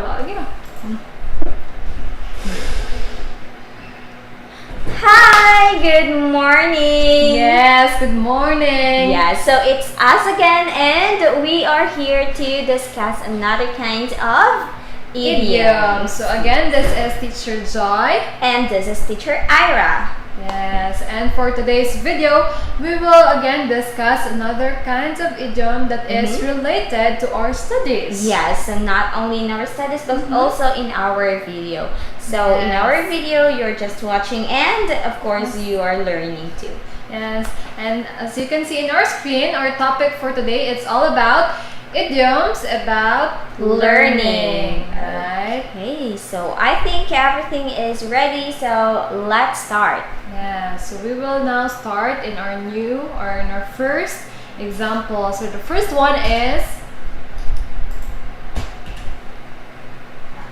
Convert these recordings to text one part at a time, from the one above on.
lagi na. Hi, good morning. Yes, good morning. Yeah, so it's us again, and we are here to discuss another kind of idioms. So again, this is Teacher Joy. And this is Teacher Ira. Yes, and for today's video, we will again discuss another kinds of idiom that is related to our studies. Yes, and not only in our studies, but also in our video. So in our video, you're just watching, and of course, you are learning too. Yes, and as you can see in our screen, our topic for today, it's all about idioms about learning. Right? Okay, so I think everything is ready, so let's start. Yeah, so we will now start in our first example. So the first one is,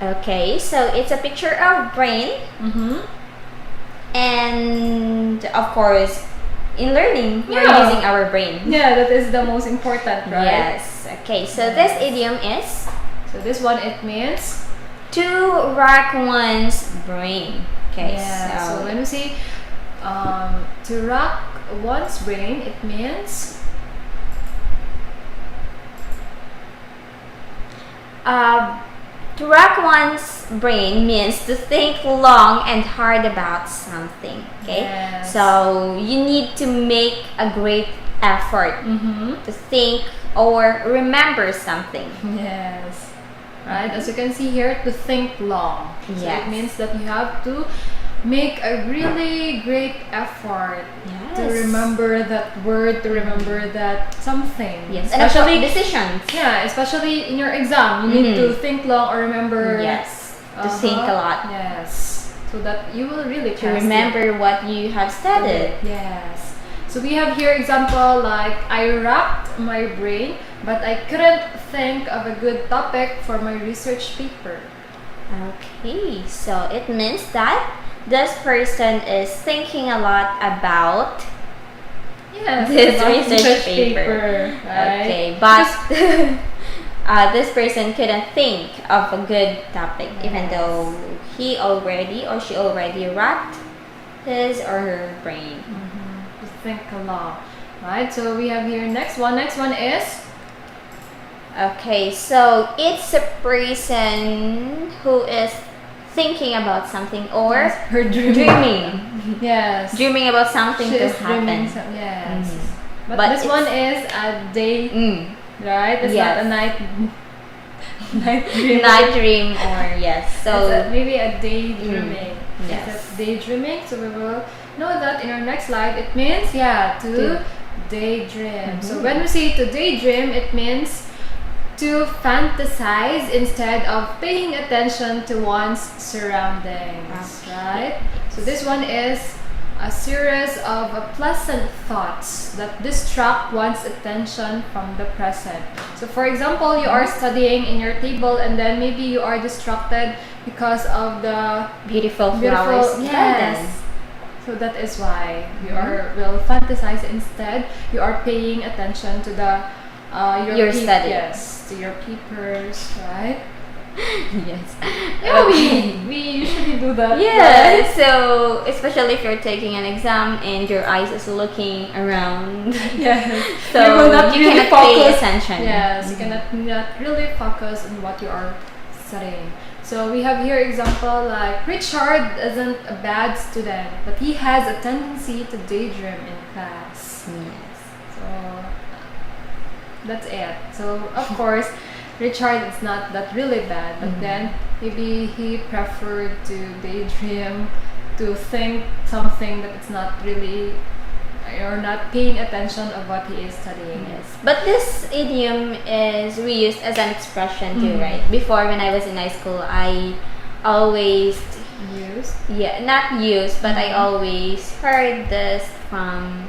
okay, so it's a picture of brain, and of course, in learning, we're using our brain. Yeah, that is the most important, right? Yes. Okay, so this idiom is, so this one, it means to rack one's brain. Okay, yeah, so when we say to rack one's brain, it means to rack one's brain means to think long and hard about something. Okay, Yes. so you need to make a great effort to think or remember something. yes, right? As you can see here, to think long. So Yes. it means that you have to make a really great effort to Yes. remember that word, to remember that something. Yes, and especially decisions. Yeah, especially in your exam, you need to think long or remember. Yes, to think a lot. Yes, so that you will really To remember what you have studied. Yes. So we have here example like, I racked my brain, but I couldn't think of a good topic for my research paper. Okay, so it means that this person is thinking a lot about Yes, this about research paper. right? Okay, but this person couldn't think of a good topic, even though he already or she already racked his or her brain. To think a lot, right? So we have here next one. Next one is, Okay, so it's a person who is thinking about something or her dreaming. Yes. Dreaming about something She to is dreaming happen. yes. But But this it's- one is a day, right? It's Yes. not a night dream. Night dream or yes. So Maybe a daydreaming. yes. Yes, that's daydreaming. So we will know that in our next slide. It means to daydream. So when we say to daydream, it means to fantasize instead of paying attention to one's surroundings, right? So this one is a series of pleasant thoughts that distract one's attention from the present. So for example, you are studying in your table and then maybe you are distracted because of the beautiful flowers. yes. So that is why you will fantasize instead. You are paying attention to the Your study. Yes, to your papers, right? Yes. Yeah, Okay. we usually do that. Yeah, right? so especially if you're taking an exam and your eyes is looking around, Yes. so you will not you really cannot pay focus. attention. Yes, you cannot not really focus on what you are studying. So we have here example like, Richard isn't a bad student, but he has a tendency to daydream in class. Yes. So that's it. So of course, Richard is not that really bad, but then maybe he preferred to daydream, to think something that it's not really, or not paying attention of what he is studying. Yes. But this idiom is we used as an expression too, right? Before, when I was in high school, I always not used, but I always heard this from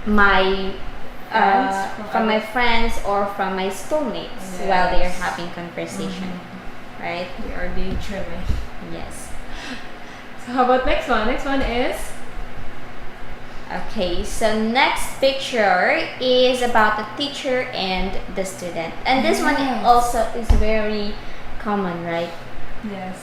my from my friends or from my schoolmates while they are having conversation, right? We are daydreaming. Yes. So how about next one? Next one is, okay, so next picture is about the teacher and the student, and this one also is very common, right? Yes.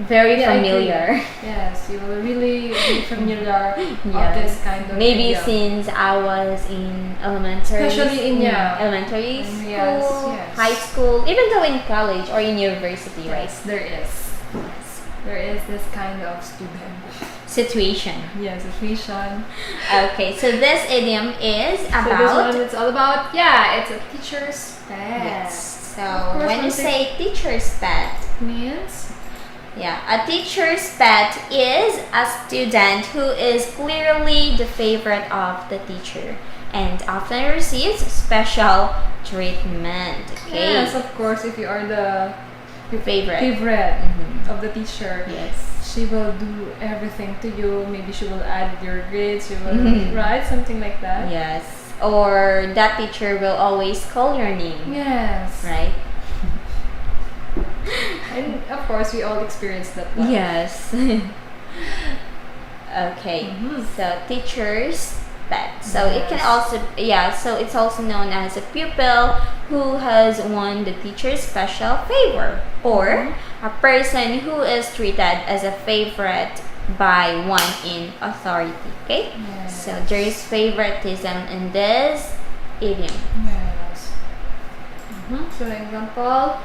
Very Yeah, I familiar. Yes, you will really be familiar of Yes. this kind of Maybe idiom. since I was in elementary, Especially in, elementary school, yes. high school, even though in college or in university, right? Yes, there is. Yes. There is this kind of student. Situation. Yeah, situation. Okay, so this idiom is So this about. one, it's all about, it's a teacher's pet. Yes. So Of course, when you say teacher's pet, means a teacher's pet is a student who is clearly the favorite of the teacher and often receives special treatment. Okay. yes, of course, if you are the Favorite. of the teacher, Yes. she will do everything to you. Maybe she will add your grades. She will write something like that. Yes. Or that teacher will always call your name. Yes. Right? And of course, we all experience that one. Yes. Okay. So teacher's pet. So it can also so it's also known as a pupil who has won the teacher's special favor or a person who is treated as a favorite by one in authority. Okay? Yes. So there is favoritism in this idiom. Yes. So example.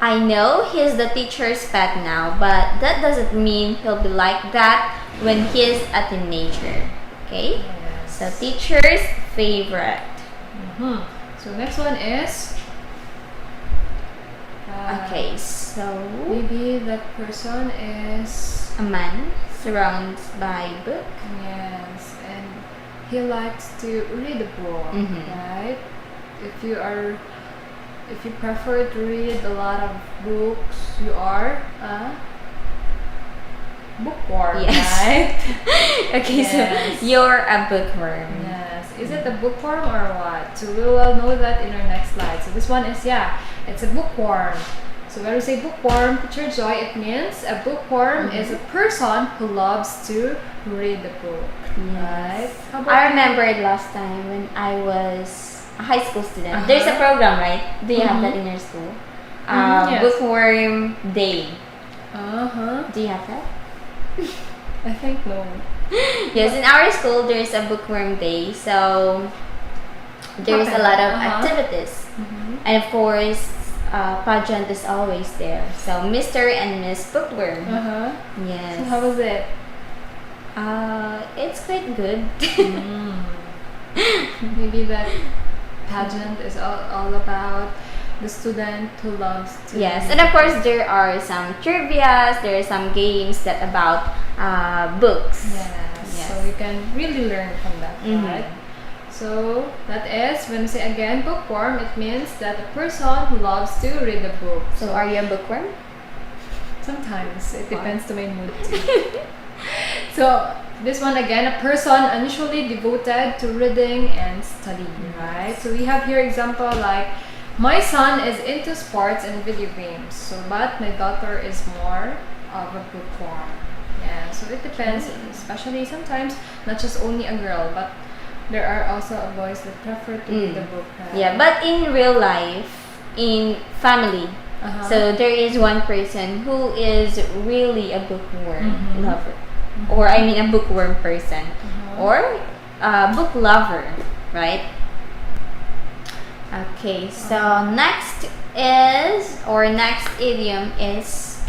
I know he's the teacher's pet now, but that doesn't mean he'll be like that when he's a teenager. Okay? Yes. So teacher's favorite. So next one is Okay, so maybe that person is a man surrounded by book. yes, and he likes to read a book, right? If you prefer to read a lot of books, you are a bookworm, right? Okay, Yes. so you're a bookworm. Yes. Is it a bookworm or what? So we will know that in our next slide. So this one is it's a bookworm. So when we say bookworm, Teacher Joy, it means a bookworm is a person who loves to read the book. Right? How about I you? remembered last time when I was a high school student. There's a program, right? Do you have that in your school? Yes. Bookworm Day. Do you have that? I think no. Yes, in our school there's a bookworm day, so there's a lot of activities, and of course, pageant is always there. So Mr. and Miss Bookworm. Yes. So how was it? It's quite good. Maybe that pageant is all about the student who loves to Yes, read. and of course there are some trivias, there are some games that about books. Yes. So you can really learn from that, right? So that is, when we say again bookworm, it means that a person who loves to read a book. So are you a bookworm? Sometimes it depends to my mood too. So this one again, a person unusually devoted to reading and studying, right? So we have here example like, my son is into sports and video games, but my daughter is more of a bookworm. Yeah, so it depends, especially sometimes not just only a girl, but there are also boys that prefer to read the book. Right? Yeah, but in real life, in family, so there is one person who is really a bookworm lover, or I mean a bookworm person, or a book lover, right? Okay, so next idiom is,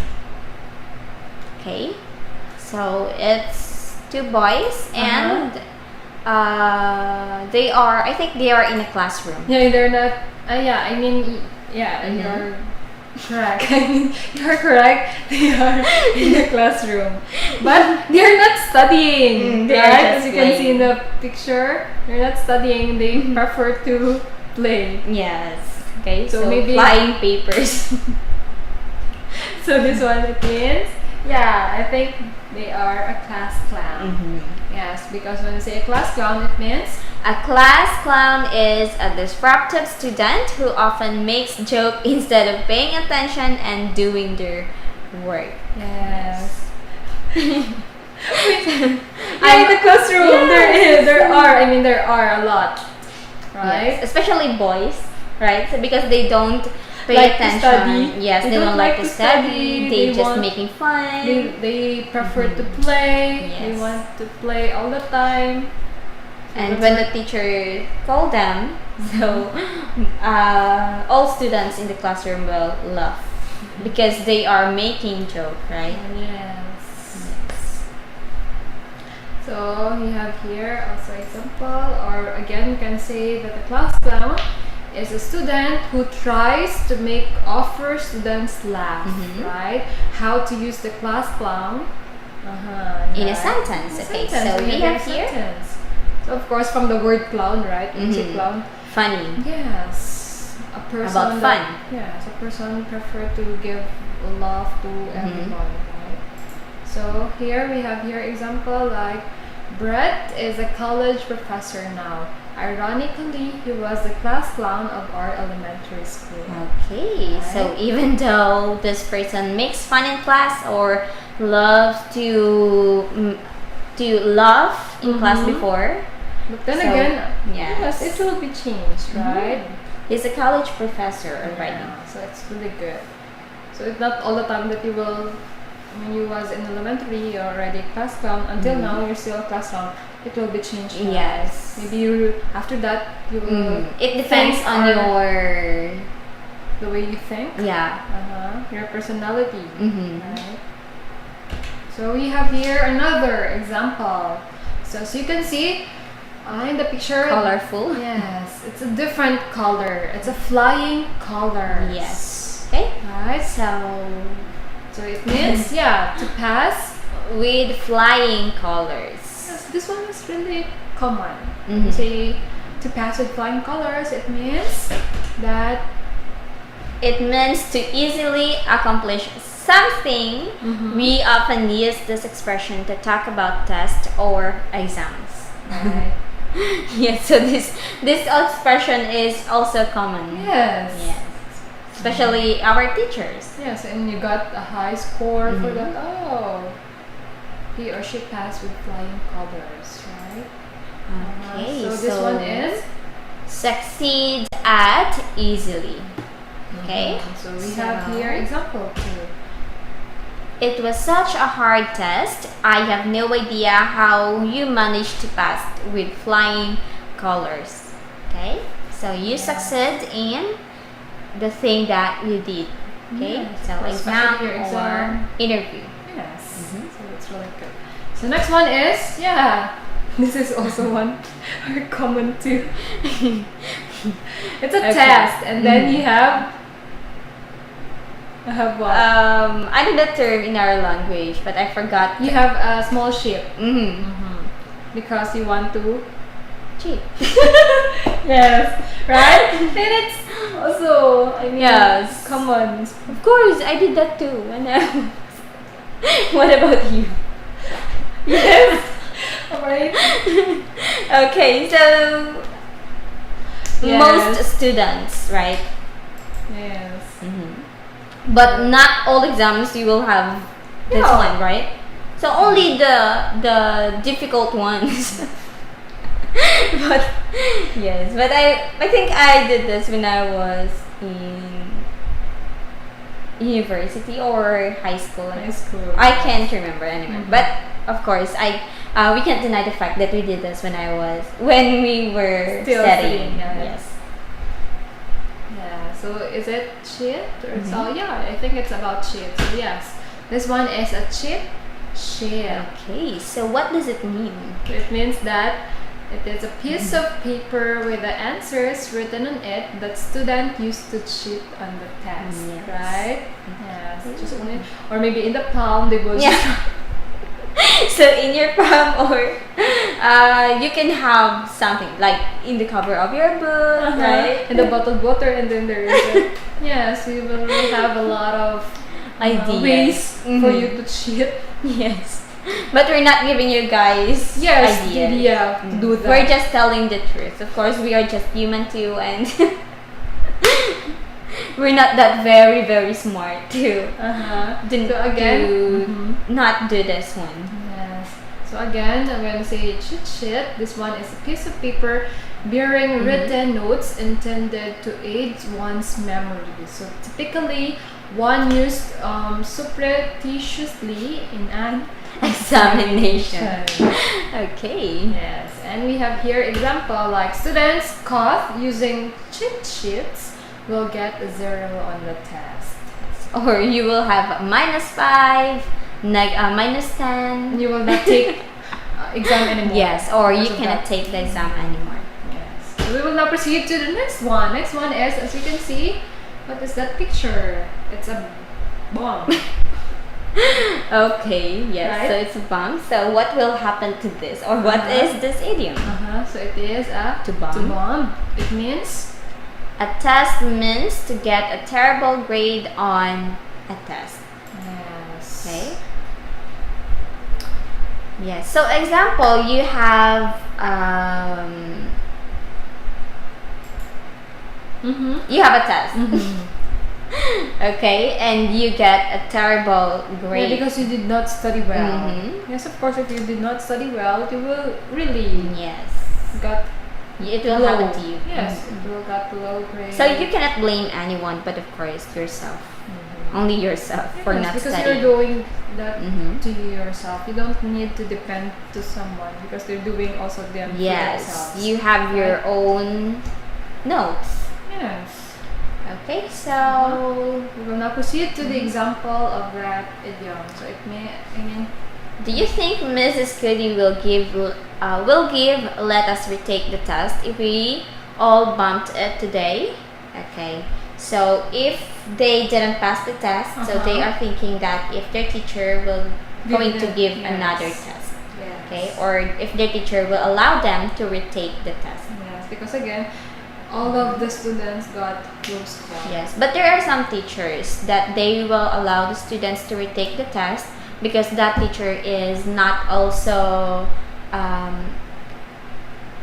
okay, so it's two boys and they are, I think they are in a classroom. Yeah, they're not, I mean, you're correct. I mean, you're correct. They are in the classroom. But they're not studying, right? As you can see in the picture, they're not studying. They prefer to play. Yes. Okay, so maybe flying papers. So this one, it means, I think they are a class clown. Yes, because when we say a class clown, it means a class clown is a disruptive student who often makes joke instead of paying attention and doing their work. Yes. In the classroom, there are a lot, right? Yes, especially boys, right? So because they don't pay like attention. to study. Yes, they don't like to study. They just making fun. They prefer to play. Yes. They want to play all the time. And when the teacher called them, so all students in the classroom will laugh because they are making joke, right? Yes. So we have here also example, or again you can say that the class clown is a student who tries to make other students laugh, right? How to use the class clown In a sentence. Okay, so we have here. So of course from the word clown, right? Clown. Funny. Yes. A person About fun. Yes, a person prefer to give love to everyone, right? So here we have here example like Brett is a college professor now. Ironically, he was the class clown of our elementary school. Okay, so even though this person makes fun in class or loves to laugh in class before, but then again, yes, it will be changed, right? He's a college professor already. Yeah, so it's really good. So it's not all the time that you will, when you was in elementary, you're already a class clown. Until now, you're still a class clown. It will be changed. Now. Yes. Maybe you after that you will. It depends on the way you think. Yeah. Your personality. Right. So we have here another example. So as you can see, in the picture, colorful. Yes, it's a different color. It's a flying color. Yes. Okay. Right. So it means to pass with flying colors. Yes, this one is really common. You say to pass with flying colors. It means that it means to easily accomplish something. We often use this expression to talk about tests or exams. Right. Yes, so this expression is also common. Yes. Especially our teachers. Yes, and you got a high score for that. Oh, he or she passed with flying colors, right? Okay, so this one is succeed at easily. Okay. So we have here example 2. It was such a hard test. I have no idea how you managed to pass with flying colors. Okay, so you succeed in the thing that you did. Okay, so exam or interview. Yes, so it's really good. So next one is this is also one very common too. It's a test, and then you have. What? I know that term in our language, but I forgot. You have a small ship. Because you want to cheat. Yes, right? And it's also, common. Of course, I did that too. When I was. What about you? Yes. Alright. Okay, so most students, right? Yes. But not all exams you will have this one, right? So only the difficult ones. But I think I did this when I was in university or high school. I can't remember anymore. But of course, we can't deny the fact that we did this when we were still studying. Yes. So is it cheat or so? I think it's about cheat. So yes, this one is a cheat sheet. Okay, so what does it mean? It means that it is a piece of paper with the answers written on it that student used to cheat on the test, right? Yes, just only, or maybe in the palm they will. So in your palm, or you can have something like in the cover of your book, right? And the bottled water, and then there is yes, you will really have a lot of ideas ways for you to cheat. Yes, but we're not giving you guys ideas. To do that. We're just telling the truth. Of course, we are just human too, and we're not that very, very smart to not do this one. Yes. So again, I'm going to say cheat sheet. This one is a piece of paper bearing written notes intended to aid one's memory. So typically, one used surreptitiously in an examination. Okay. Yes, and we have here example like students caught using cheat sheets will get a 0 on the test. Or you will have -5, -10. You will not take exam anymore. Yes, or you cannot take the exam anymore. Yes. So we will now proceed to the next one. Next one is, as you can see, what is that picture? It's a bomb. Okay, yes, Right? so it's a bomb. So what will happen to this? Or what is this idiom? So it is a To bomb. To bomb. It means A test means to get a terrible grade on a test. yes. Okay. Yes. So example, you have you have a test. Okay, and you get a terrible grade. Yeah, because you did not study well. Yes, of course, if you did not study well, you will really Yes. got It will low. happen to you. Yes, it will got low grade. So you cannot blame anyone, but of course yourself. Only yourself for Yes, not because studying. you're doing that Mhm. to yourself. You don't need to depend to someone because they're doing also them for Yes, themselves. you have your Right? own notes. Yes. Okay, so We will now proceed to the example of that idiom. So it may, do you think Mrs. Cuddy will give let us retake the test if we all bumped it today? Okay. So if they didn't pass the test, so they are thinking that if their teacher will going to give another test. yes. Okay, or if their teacher will allow them to retake the test. Yes, because again, all of the students got low score. Yes, but there are some teachers that they will allow the students to retake the test because that teacher is not also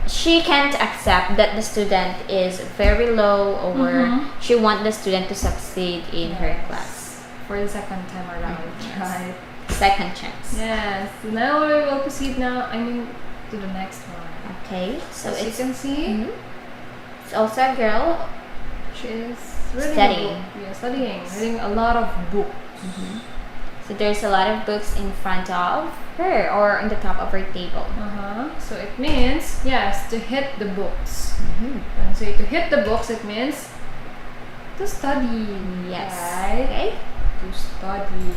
she can't accept that the student is very low or she want the student to succeed in her class for the second time around. Yes. Right. Second chance. Yes. So now we will proceed to the next one. Okay, so As you it's can see, it's also a girl. she is reading Studying. a book. Yeah, studying, reading a lot of books. So there's a lot of books in front of her or on the top of her table. So it means, yes, to hit the books. And so to hit the books, it means to study. Yes. Right? Okay. To study.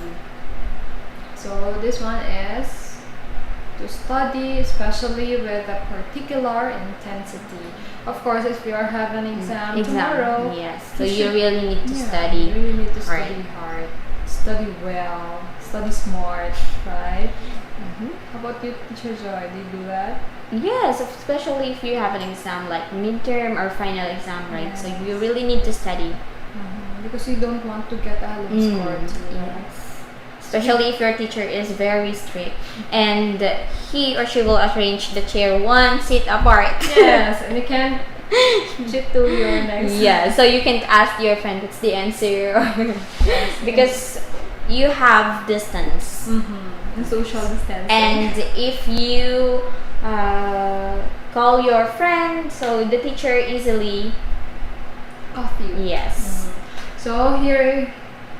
So this one is to study, especially with a particular intensity. Of course, if you are having an exam tomorrow, yes. So you really need to you study. really need to hard. study hard, study well, study smart, right? How about you, Teacher Joy? Do you do that? Yes, especially if you have an exam like midterm or final exam, right? So Yes. you really need to study. Because you don't want to get a low score too. Yes. Especially if your teacher is very strict and he or she will arrange the chair one seat apart. Yes, and you can cheat to your next. Yeah, so you can ask your friend what's the answer or because you have distance. And social distancing. And if you call your friend, so the teacher easily off you. yes. So here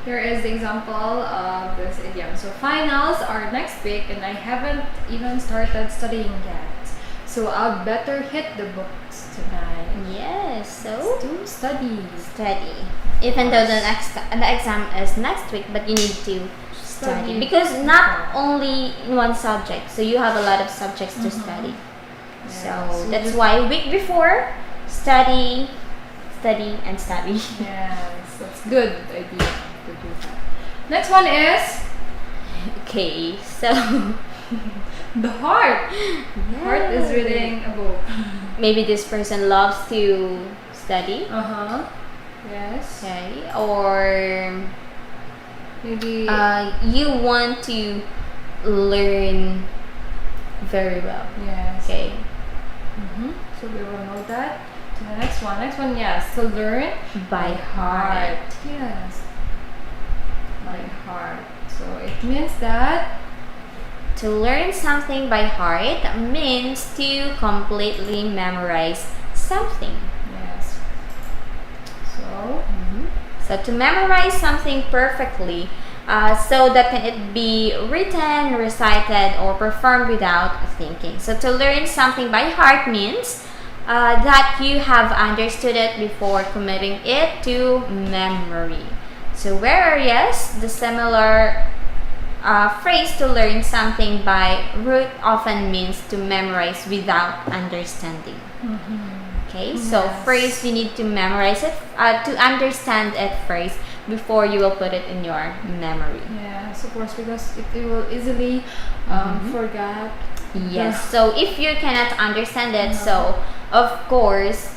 is the example of this idiom. So finals are next week and I haven't even started studying yet. So I'll better hit the books tonight. Yes, so To study. study. Even though the exam is next week, but you need to study because not only in one subject, so you have a lot of subjects to study. So that's why week before study and study. Yes, that's good idea to do that. Next one is Okay, so the heart. Heart is reading a book. maybe this person loves to study. Yes. Okay, or Maybe you want to learn very well. yes. Okay. So we will know that. To the next one. Next one, yes. To learn By heart. Yes. By heart. So it means that To learn something by heart means to completely memorize something. Yes. So to memorize something perfectly, so that can it be written, recited, or performed without thinking. So to learn something by heart means that you have understood it before committing it to memory. So whereas the similar phrase to learn something by rote often means to memorize without understanding. Okay, so first you need to memorize it, to understand it first before you will put it in your memory. Yes, of course, because you will easily forget. Yes, so if you cannot understand it, so of course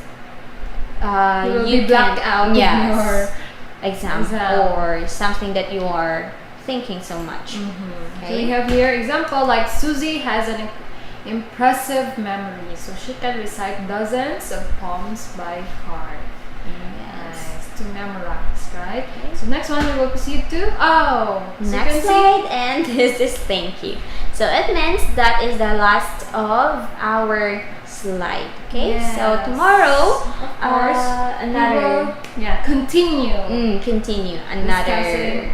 you will be blacked out in your exam or something that you are thinking so much. So we have here example like Suzy has an impressive memory, so she can recite dozens of poems by heart. Yes, to memorize, right? So next one we will proceed to next slide, and this is thank you. So it means that is the last of our slide. Okay, so tomorrow, of course, another continue another discussing,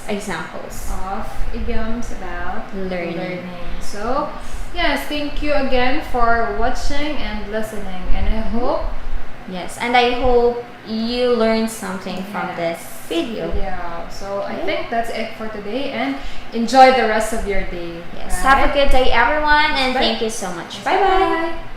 examples of idioms about learning. So yes, thank you again for watching and listening, and I hope and I hope you learned something from this video. So I think that's it for today, and enjoy the rest of your day. Have a good day everyone, and thank you so much. Bye bye.